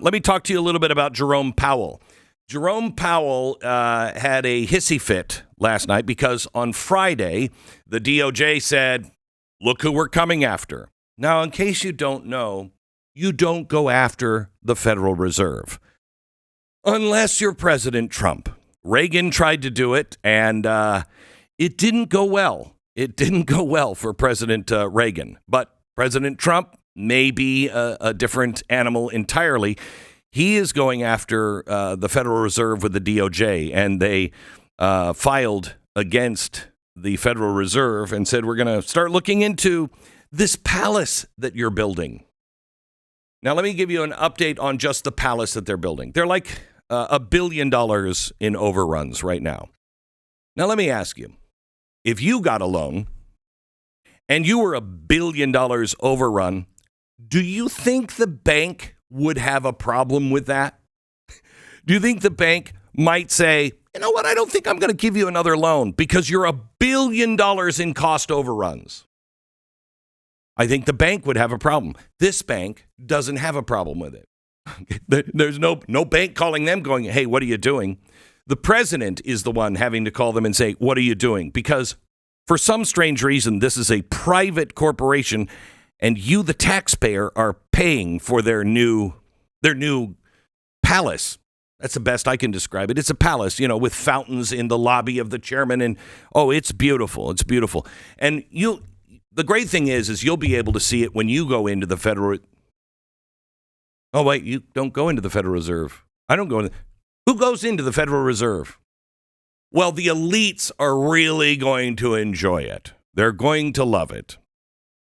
Let me talk to you a little bit about Jerome Powell. Jerome Powell had a hissy fit last night because on Friday, the DOJ said, look who we're coming after. Now, in case you don't know, you don't go after the Federal Reserve unless you're President Trump. Reagan tried to do it, and it didn't go well. It didn't go well for President Reagan. But President Trump may be a different animal entirely. He is going after the Federal Reserve with the DOJ, and they filed against the Federal Reserve and said, we're going to start looking into this palace that you're building. Now, let me give you an update on just the palace that they're building. They're like $1 billion in overruns right now. Now, let me ask you, if you got a loan and you were $1 billion overrun, do you think the bank would have a problem with that? Do you think the bank might say, you know what, I don't think I'm going to give you another loan because you're $1 billion in cost overruns? I think the bank would have a problem. This bank doesn't have a problem with it. There's no bank calling them going, hey, what are you doing? The president is the one having to call them and say, what are you doing? Because for some strange reason, this is a private corporation and you, the taxpayer, are paying for their new palace. That's the best I can describe it. It's a palace, with fountains in the lobby of the chairman. And, it's beautiful. It's beautiful. And the great thing is you'll be able to see it when you go into the Federal. Oh, wait, you don't go into the Federal Reserve. I don't go in. Who goes into the Federal Reserve? Well, the elites are really going to enjoy it. They're going to love it.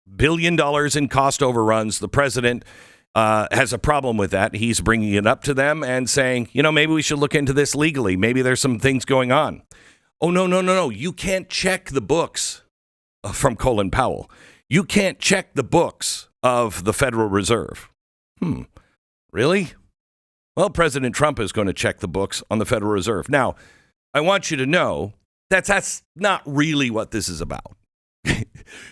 $1 billion in cost overruns. The president has a problem with that. He's bringing it up to them and saying, maybe we should look into this legally. Maybe there's some things going on. Oh, no. You can't check the books from Colin Powell. You can't check the books of the Federal Reserve. Really? Well, President Trump is going to check the books on the Federal Reserve. Now, I want you to know that's not really what this is about.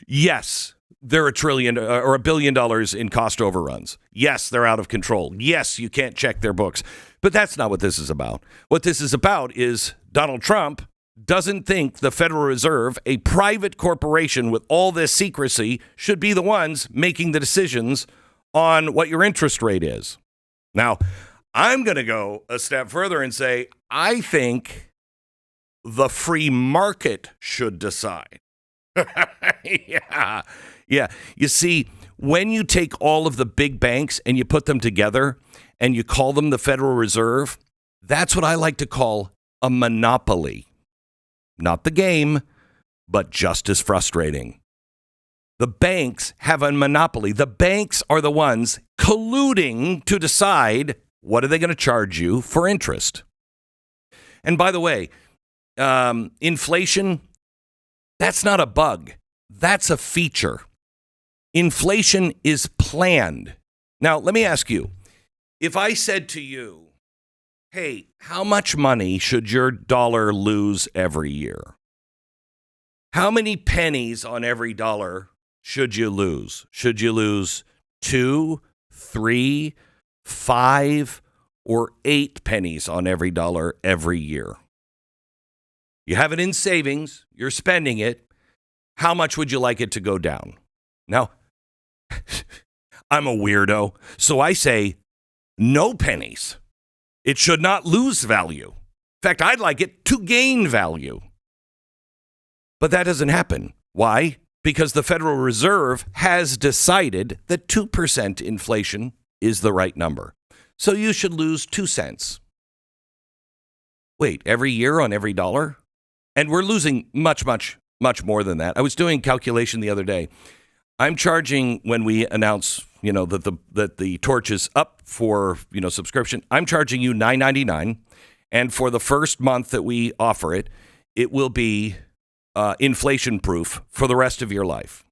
Yes, they're $1 trillion or $1 billion in cost overruns. Yes, they're out of control. Yes, you can't check their books. But that's not what this is about. What this is about is Donald Trump doesn't think the Federal Reserve, a private corporation with all this secrecy, should be the ones making the decisions on what your interest rate is. Now, I'm going to go a step further and say, I think the free market should decide. Yeah. You see, when you take all of the big banks and you put them together and you call them the Federal Reserve, that's what I like to call a monopoly. Not the game, but just as frustrating. The banks have a monopoly. The banks are the ones colluding to decide what are they going to charge you for interest. And by the way, inflation, that's not a bug. That's a feature. Inflation is planned. Now, let me ask you, if I said to you, hey, how much money should your dollar lose every year? How many pennies on every dollar should you lose? Should you lose 2, 3, 5, or 8 pennies on every dollar every year? You have it in savings. You're spending it. How much would you like it to go down? Now, I'm a weirdo, so I say no pennies. It should not lose value. In fact, I'd like it to gain value. But that doesn't happen. Why? Because the Federal Reserve has decided that 2% inflation is the right number. So you should lose 2 cents. Wait, every year on every dollar? And we're losing much more than that. I was doing a calculation the other day. I'm charging, when we announce, that the torch is up for, subscription, I'm charging you $9.99. And for the first month that we offer it, it will be inflation proof for the rest of your life.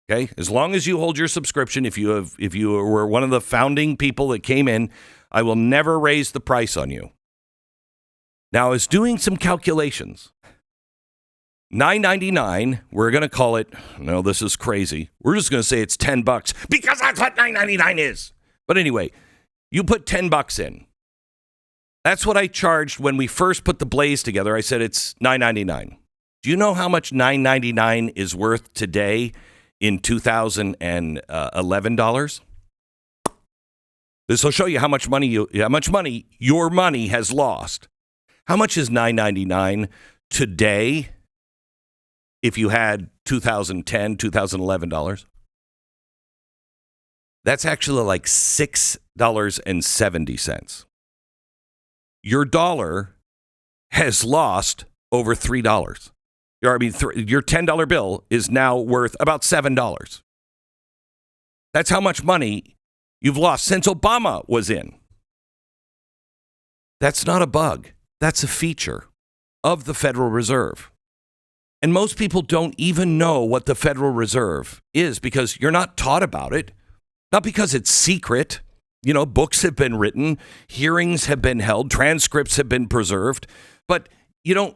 Okay? As long as you hold your subscription, if you were one of the founding people that came in, I will never raise the price on you. Now, I was doing some calculations. $9.99, we're going to call it, no, this is crazy. We're just going to say it's $10 because that's what $9.99 is. But anyway, You put $10 in. That's what I charged when we first put the Blaze together. I said it's $9.99. Do you know how much $9.99 is worth today in 2011 dollars? This will show you how much money your money has lost. How much is $9.99 today if you had 2010, 2011 dollars? That's actually like $6.70. Your dollar has lost over $3. Your $10 bill is now worth about $7. That's how much money you've lost since Obama was in. That's not a bug. That's a feature of the Federal Reserve. And most people don't even know what the Federal Reserve is because you're not taught about it. Not because it's secret. You know, books have been written, hearings have been held, transcripts have been preserved, but you don't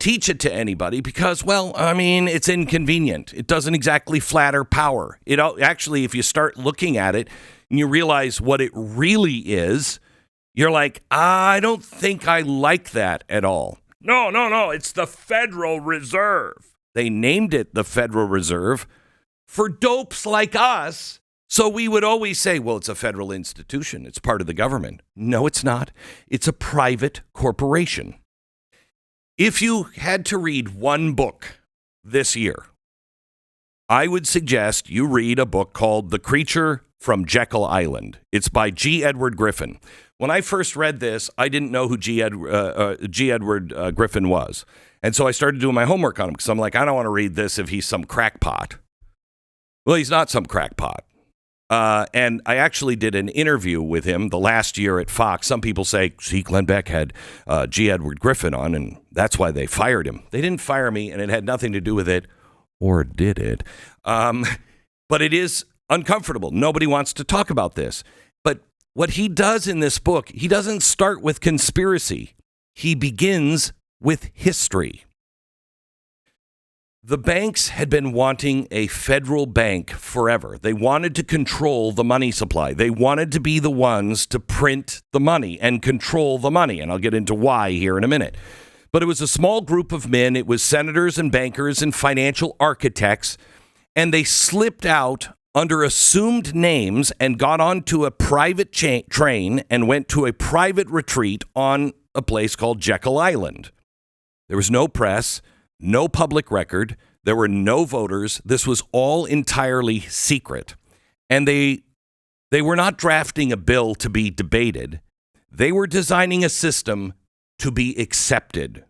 teach it to anybody because, well, I mean, it's inconvenient. It doesn't exactly flatter power. Actually, if you start looking at it and you realize what it really is, you're like, I don't think I like that at all. No, it's the Federal Reserve. They named it the Federal Reserve for dopes like us. So we would always say, well, it's a federal institution. It's part of the government. No, it's not. It's a private corporation. If you had to read one book this year, I would suggest you read a book called The Creature from Jekyll Island. It's by G. Edward Griffin. When I first read this, I didn't know who G. Edward Griffin was. And so I started doing my homework on him because I'm like, I don't want to read this if he's some crackpot. Well, he's not some crackpot. And I actually did an interview with him the last year at Fox. Some people say, see, Glenn Beck had G. Edward Griffin on, and that's why they fired him. They didn't fire me, and it had nothing to do with it, or did it? But it is uncomfortable. Nobody wants to talk about this. But what he does in this book, he doesn't start with conspiracy. He begins with history. The banks had been wanting a federal bank forever. They wanted to control the money supply. They wanted to be the ones to print the money and control the money. And I'll get into why here in a minute. But it was a small group of men. It was senators and bankers and financial architects. And they slipped out under assumed names and got onto a private train and went to a private retreat on a place called Jekyll Island. There was no press. No public record. There were no voters. This was all entirely secret. And they were not drafting a bill to be debated. They were designing a system to be accepted.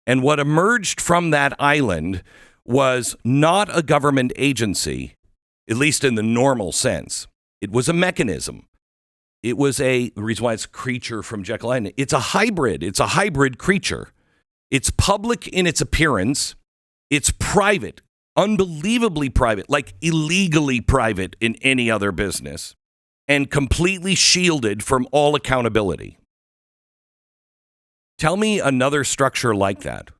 And what emerged from that island was not a government agency, at least in the normal sense. It was a mechanism. It was the reason why it's creature from Jekyll Island. It's a hybrid. It's a hybrid creature. It's public in its appearance. It's private, unbelievably private, like illegally private in any other business, and completely shielded from all accountability. Tell me another structure like that,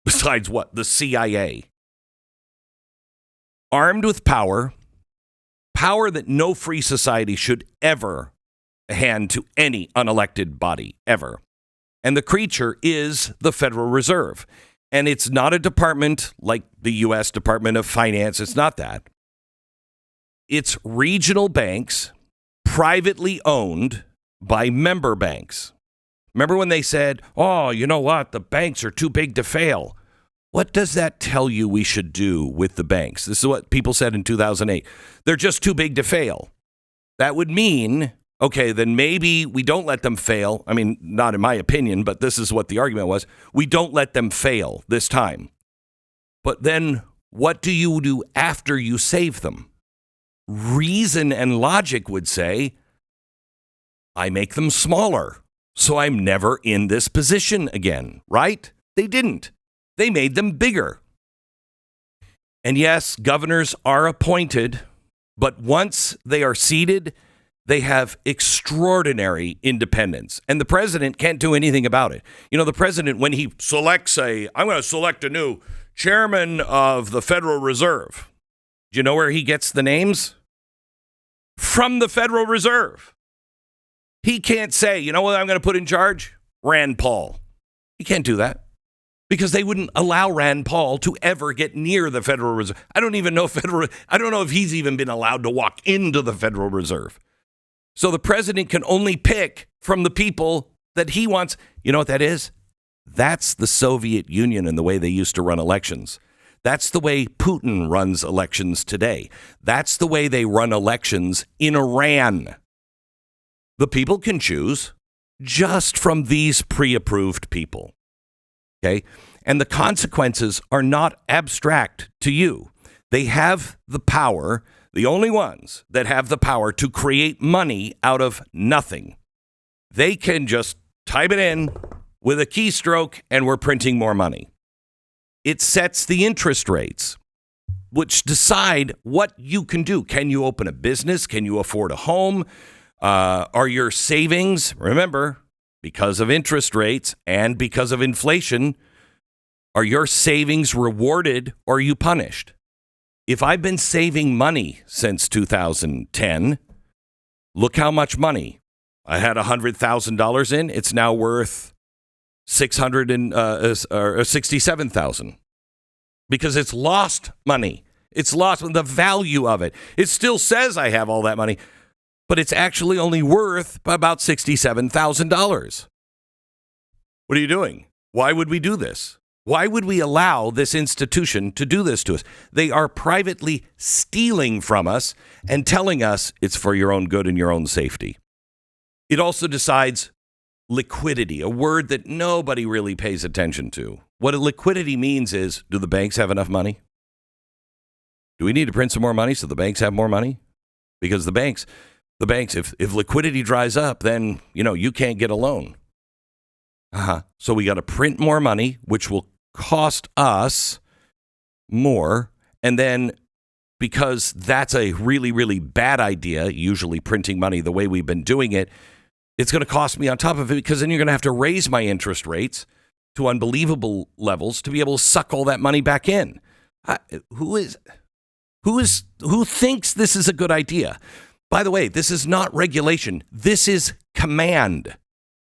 besides what? The CIA. Armed with power that no free society should ever hand to any unelected body, ever. And the creature is the Federal Reserve. And it's not a department like the U.S. Department of Finance. It's not that. It's regional banks, privately owned by member banks. Remember when they said, oh, you know what? The banks are too big to fail. What does that tell you we should do with the banks? This is what people said in 2008. They're just too big to fail. That would mean, okay, then maybe we don't let them fail. I mean, not in my opinion, but this is what the argument was. We don't let them fail this time. But then what do you do after you save them? Reason and logic would say, I make them smaller, so I'm never in this position again, right? They didn't. They made them bigger. And yes, governors are appointed, but once they are seated, they have extraordinary independence, and the president can't do anything about it. You know, the president, when he selects I'm going to select a new chairman of the Federal Reserve. Do you know where he gets the names? From the Federal Reserve. He can't say, you know what I'm going to put in charge? Rand Paul. He can't do that because they wouldn't allow Rand Paul to ever get near the Federal Reserve. I don't know if he's even been allowed to walk into the Federal Reserve. So the president can only pick from the people that he wants. You know what that is? That's the Soviet Union and the way they used to run elections. That's the way Putin runs elections today. That's the way they run elections in Iran. The people can choose just from these pre-approved people. Okay? And the consequences are not abstract to you. They have the power, the only ones that have the power to create money out of nothing. They can just type it in with a keystroke and we're printing more money. It sets the interest rates, which decide what you can do. Can you open a business? Can you afford a home? Are your savings, remember, because of interest rates and because of inflation, are your savings rewarded or are you punished? If I've been saving money since 2010, look how much money. I had $100,000 in. It's now worth $67,000 because it's lost money. It's lost the value of it. It still says I have all that money, but it's actually only worth about $67,000. What are you doing? Why would we do this? Why would we allow this institution to do this to us? They are privately stealing from us and telling us it's for your own good and your own safety. It also decides liquidity, a word that nobody really pays attention to. What a liquidity means is, do the banks have enough money? Do we need to print some more money so the banks have more money? Because the banks, if liquidity dries up, then, you can't get a loan. So we got to print more money, which will cost us more. And then because that's a really, really bad idea, usually printing money the way we've been doing it, it's going to cost me on top of it because then you're going to have to raise my interest rates to unbelievable levels to be able to suck all that money back in. Who thinks this is a good idea? By the way, this is not regulation. This is command.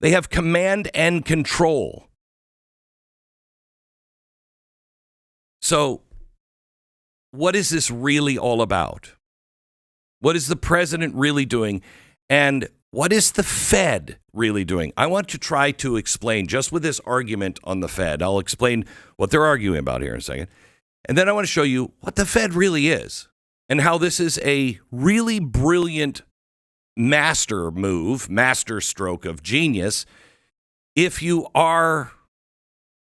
They have command and control. So what is this really all about? What is the president really doing? And what is the Fed really doing? I want to try to explain, just with this argument on the Fed, I'll explain what they're arguing about here in a second. And then I want to show you what the Fed really is and how this is a really brilliant master stroke of genius if you are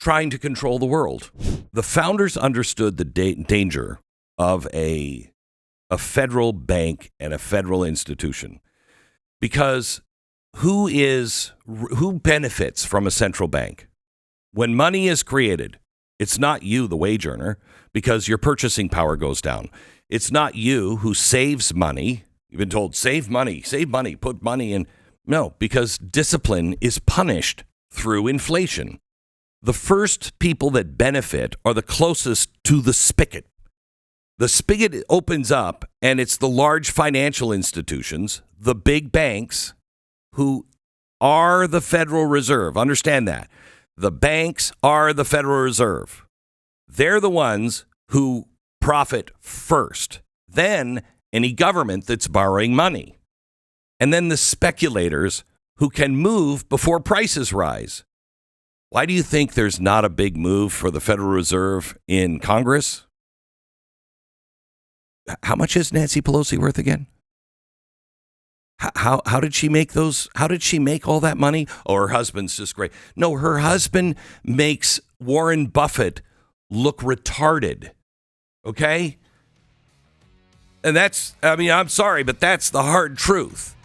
trying to control the world. The founders understood the danger of a federal bank and a federal institution. Because who benefits from a central bank? When money is created, it's not you, the wage earner, because your purchasing power goes down. It's not you who saves money. You've been told, save money, put money in. No, because discipline is punished through inflation. The first people that benefit are the closest to the spigot. The spigot opens up, and it's the large financial institutions, the big banks, who are the Federal Reserve. Understand that. The banks are the Federal Reserve. They're the ones who profit first. Then any government that's borrowing money. And then the speculators who can move before prices rise. Why do you think there's not a big move for the Federal Reserve in Congress? How much is Nancy Pelosi worth again? How did she make those? How did she make all that money? Oh, her husband's just great. No, her husband makes Warren Buffett look retarded. Okay? And I'm sorry, but that's the hard truth.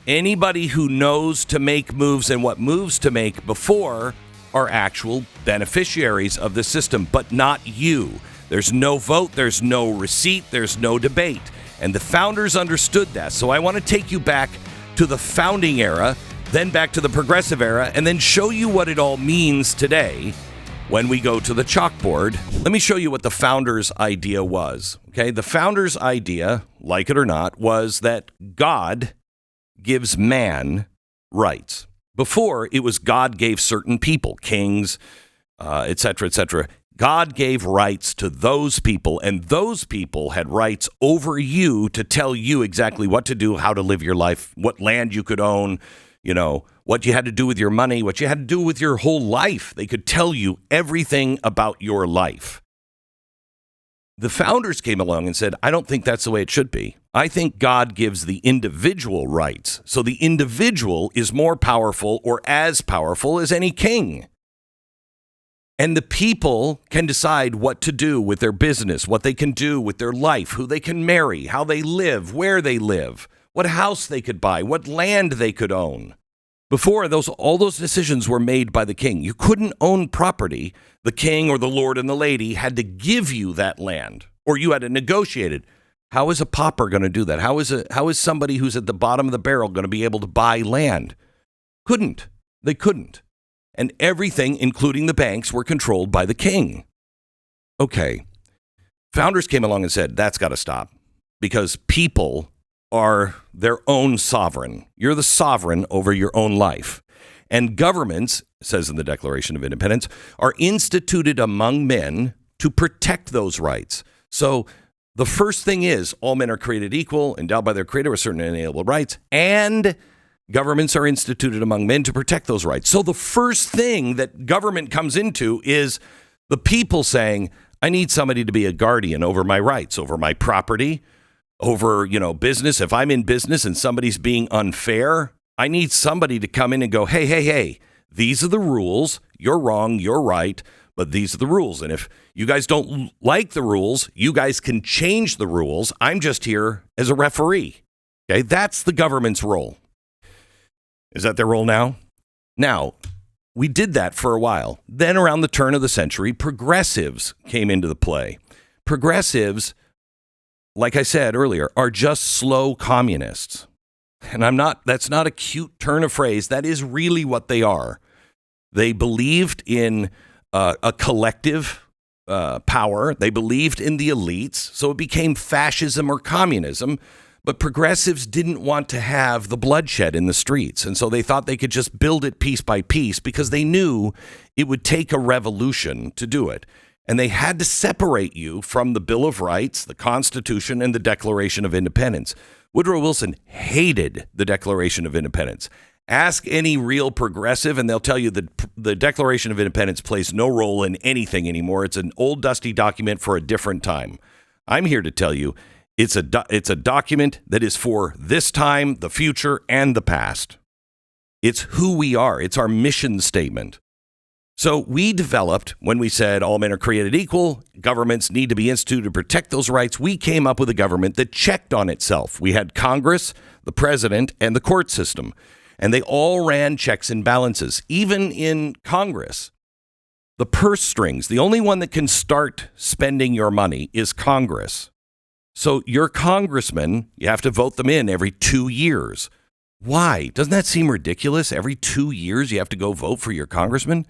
Anybody who knows to make moves and what moves to make before are actual beneficiaries of the system, but not you. There's no vote, there's no receipt, there's no debate. And the founders understood that. So I want to take you back to the founding era, then back to the progressive era, and then show you what it all means today when we go to the chalkboard. Let me show you what the founders' idea was. Okay, the founders' idea, like it or not, was that God gives man rights. Before, it was God gave certain people, kings, et cetera, et cetera. God gave rights to those people, and those people had rights over you to tell you exactly what to do, how to live your life, what land you could own, what you had to do with your money, what you had to do with your whole life. They could tell you everything about your life. The founders came along and said, I don't think that's the way it should be. I think God gives the individual rights. So the individual is more powerful or as powerful as any king. And the people can decide what to do with their business, what they can do with their life, who they can marry, how they live, where they live, what house they could buy, what land they could own. Before, all those decisions were made by the king. You couldn't own property. The king or the lord and the lady had to give you that land, or you had to negotiate it. How is a pauper going to do that? How is somebody who's at the bottom of the barrel going to be able to buy land? They couldn't. And everything, including the banks, were controlled by the king. Okay. Founders came along and said, that's got to stop, because people are their own sovereign. You're the sovereign over your own life. And governments, says in the Declaration of Independence, are instituted among men to protect those rights. So the first thing is, all men are created equal, endowed by their creator with certain inalienable rights, and governments are instituted among men to protect those rights. So the first thing that government comes into is the people saying, I need somebody to be a guardian over my rights, over my property, over, business. If I'm in business and somebody's being unfair, I need somebody to come in and go, hey, these are the rules. You're wrong. You're right. But these are the rules. And if you guys don't like the rules, you guys can change the rules. I'm just here as a referee. Okay. That's the government's role. Is that their role now? Now, we did that for a while. Then around the turn of the century, progressives came into the play. Progressives, like I said earlier, are just slow communists. And that's not a cute turn of phrase. That is really what they are. They believed in a collective power. They believed in the elites. So it became fascism or communism. But progressives didn't want to have the bloodshed in the streets. And so they thought they could just build it piece by piece because they knew it would take a revolution to do it. And they had to separate you from the Bill of Rights, the Constitution, and the Declaration of Independence. Woodrow Wilson hated the Declaration of Independence. Ask any real progressive, and they'll tell you that the Declaration of Independence plays no role in anything anymore. It's an old, dusty document for a different time. I'm here to tell you it's a document that is for this time, the future, and the past. It's who we are. It's our mission statement. So we developed, when we said all men are created equal, governments need to be instituted to protect those rights, we came up with a government that checked on itself. We had Congress, the president, and the court system. And they all ran checks and balances. Even in Congress, the purse strings, the only one that can start spending your money is Congress. So your congressman, you have to vote them in every 2 years. Why? Doesn't that seem ridiculous? Every 2 years you have to go vote for your congressman?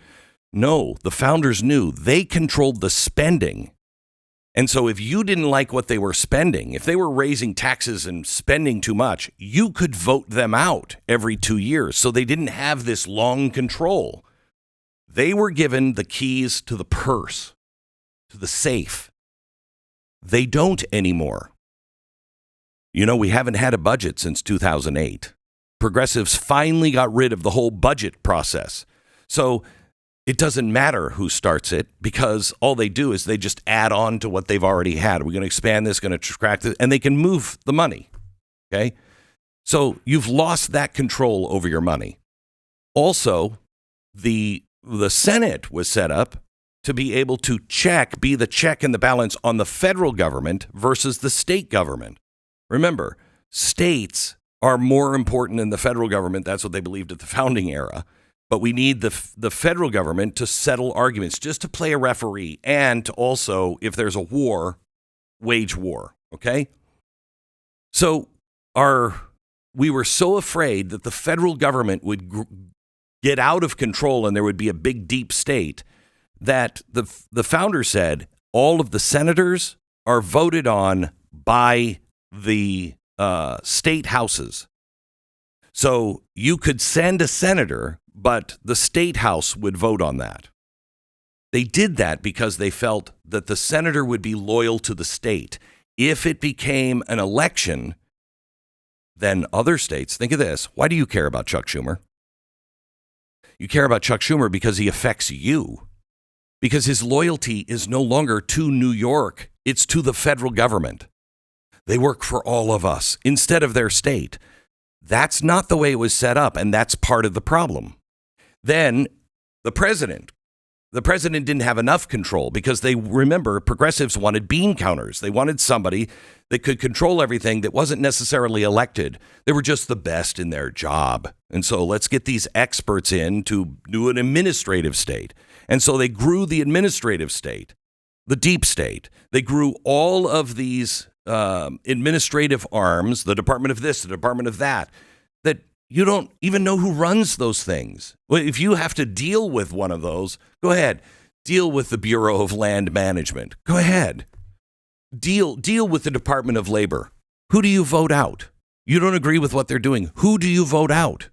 No, the founders knew they controlled the spending. And so if you didn't like what they were spending, if they were raising taxes and spending too much, you could vote them out every 2 years. So they didn't have this long control. They were given the keys to the purse, to the safe. They don't anymore. We haven't had a budget since 2008. Progressives finally got rid of the whole budget process. So it doesn't matter who starts it because all they do is they just add on to what they've already had. We're going to expand this, going to track this, and they can move the money. Okay. So you've lost that control over your money. Also, the Senate was set up to be able to be the check and the balance on the federal government versus the state government. Remember, states are more important than the federal government. That's what they believed at the founding era. But we need the federal government to settle arguments, just to play a referee, and to also, if there's a war, wage war. Okay? So we were so afraid that the federal government would get out of control and there would be a big, deep state that the founder said all of the senators are voted on by the state houses. So you could send a senator, but the state house would vote on that. They did that because they felt that the senator would be loyal to the state. If it became an election, then other states, think of this. Why do you care about Chuck Schumer? You care about Chuck Schumer because he affects you. Because his loyalty is no longer to New York. It's to the federal government. They work for all of us instead of their state. That's not the way it was set up, and that's part of the problem. Then the president didn't have enough control because remember, progressives wanted bean counters. They wanted somebody that could control everything that wasn't necessarily elected. They were just the best in their job. And so let's get these experts in to do an administrative state. And so they grew the administrative state, the deep state. They grew all of these administrative arms, the Department of this, the Department of that you don't even know who runs those things. Well, if you have to deal with one of those, go ahead. Deal with the Bureau of Land Management. Go ahead. Deal with the Department of Labor. Who do you vote out? You don't agree with what they're doing. Who do you vote out?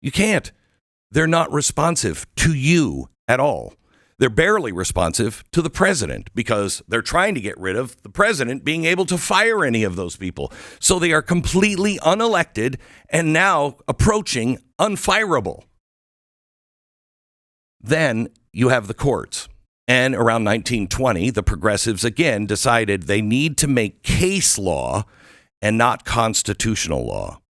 You can't. They're not responsive to you at all. They're barely responsive to the president because they're trying to get rid of the president being able to fire any of those people. So they are completely unelected and now approaching unfireable. Then you have the courts. And around 1920, the progressives again decided they need to make case law and not constitutional law.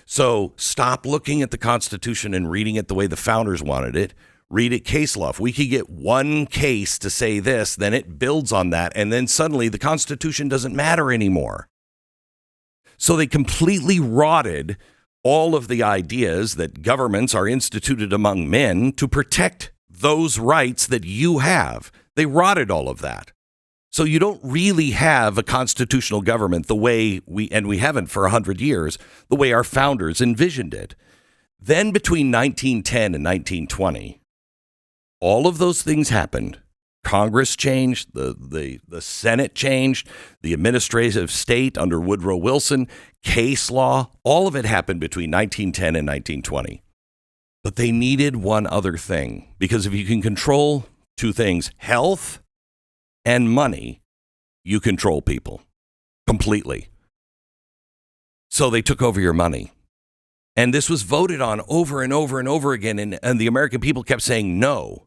So stop looking at the Constitution and reading it the way the founders wanted it. Read it case law. If we could get one case to say this, then it builds on that. And then suddenly the Constitution doesn't matter anymore. So they completely rotted all of the ideas that governments are instituted among men to protect those rights that you have. They rotted all of that. So you don't really have a constitutional government the way we haven't for 100 years, the way our founders envisioned it. Then between 1910 and 1920, all of those things happened. Congress changed, the Senate changed, the administrative state under Woodrow Wilson, case law, all of it happened between 1910 and 1920. But they needed one other thing, because if you can control two things, health and money, you control people completely. So they took over your money. And this was voted on over and over and over again, and the American people kept saying no.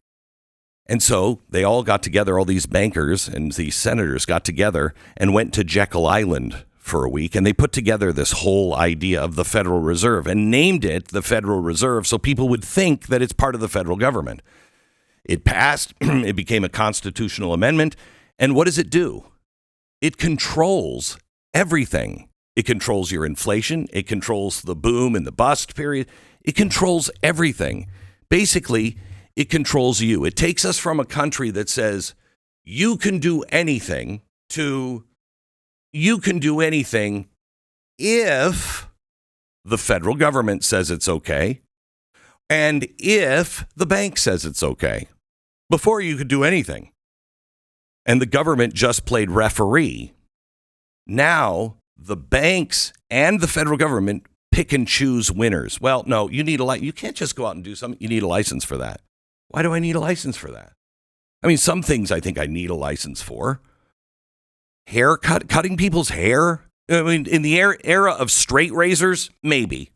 And so they all got together, all these bankers and these senators got together and went to Jekyll Island for a week. And they put together this whole idea of the Federal Reserve and named it the Federal Reserve so people would think that it's part of the federal government. It passed. It became a constitutional amendment. And what does it do? It controls everything. It controls your inflation. It controls the boom and the bust period. It controls everything. Basically, it controls you. It takes us from a country that says you can do anything to you can do anything if the federal government says it's okay and if the bank says it's okay. Before you could do anything. And the government just played referee. Now the banks and the federal government pick and choose winners. Well, no, you need you can't just go out and do something. You need a license for that. Why do I need a license for that? I mean, some things I think I need a license for. Cutting people's hair. I mean, in the era of straight razors, maybe.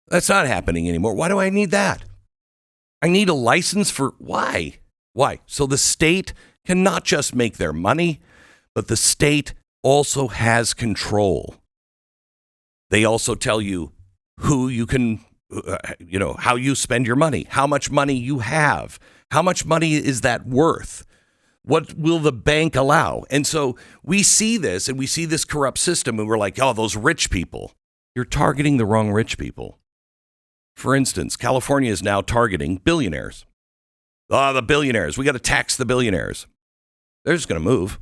That's not happening anymore. Why do I need that? I need a license for why? Why? So the state can not just make their money, but the state also has control. They also tell you who you can, how you spend your money, how much money you have, how much money is that worth? What will the bank allow? And so we see this and we see this corrupt system and we're like, oh, those rich people. You're targeting the wrong rich people. For instance, California is now targeting billionaires. Oh, the billionaires. We got to tax the billionaires. They're just going to move.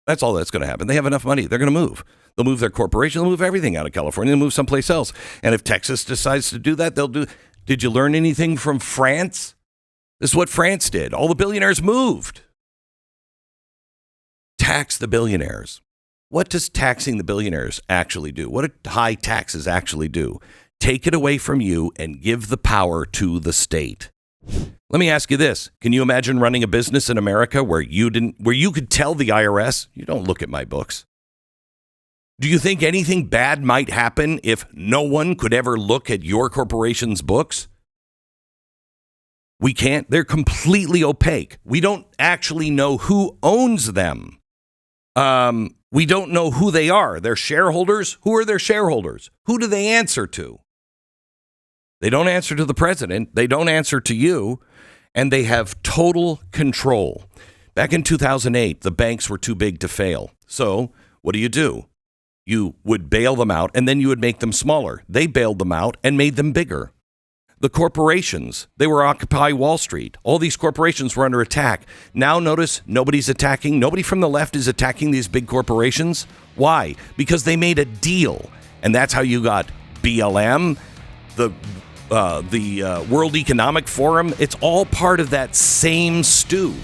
That's all that's going to happen. They have enough money. They're going to move. They'll move their corporation. They'll move everything out of California. They'll move someplace else. And if Texas decides to do that, they'll do. Did you learn anything from France? This is what France did. All the billionaires moved. Tax the billionaires. What does taxing the billionaires actually do? What do high taxes actually do? Take it away from you and give the power to the state. Let me ask you this. Can you imagine running a business in America where you could tell the IRS, you don't look at my books? Do you think anything bad might happen if no one could ever look at your corporation's books? We can't. They're completely opaque. We don't actually know who owns them. We don't know who they are. They're shareholders. Who are their shareholders? Who do they answer to? They don't answer to the president. They don't answer to you. And they have total control. Back in 2008, the banks were too big to fail. So what do? You would bail them out, and then you would make them smaller. They bailed them out and made them bigger. The corporations, they were Occupy Wall Street. All these corporations were under attack. Now notice nobody's attacking. Nobody from the left is attacking these big corporations. Why? Because they made a deal. And that's how you got BLM, the World Economic Forum. It's all part of that same stew.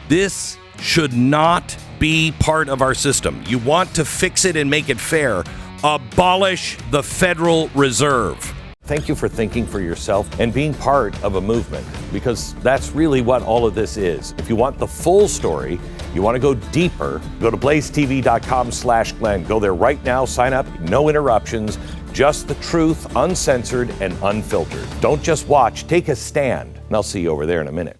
This should not be part of our system. You want to fix it and make it fair. Abolish the Federal Reserve. Thank you for thinking for yourself and being part of a movement, because that's really what all of this is. If you want the full story, you want to go deeper, go to blazetv.com/Glenn. Go there right now, sign up, no interruptions, just the truth, uncensored and unfiltered. Don't just watch, take a stand. And I'll see you over there in a minute.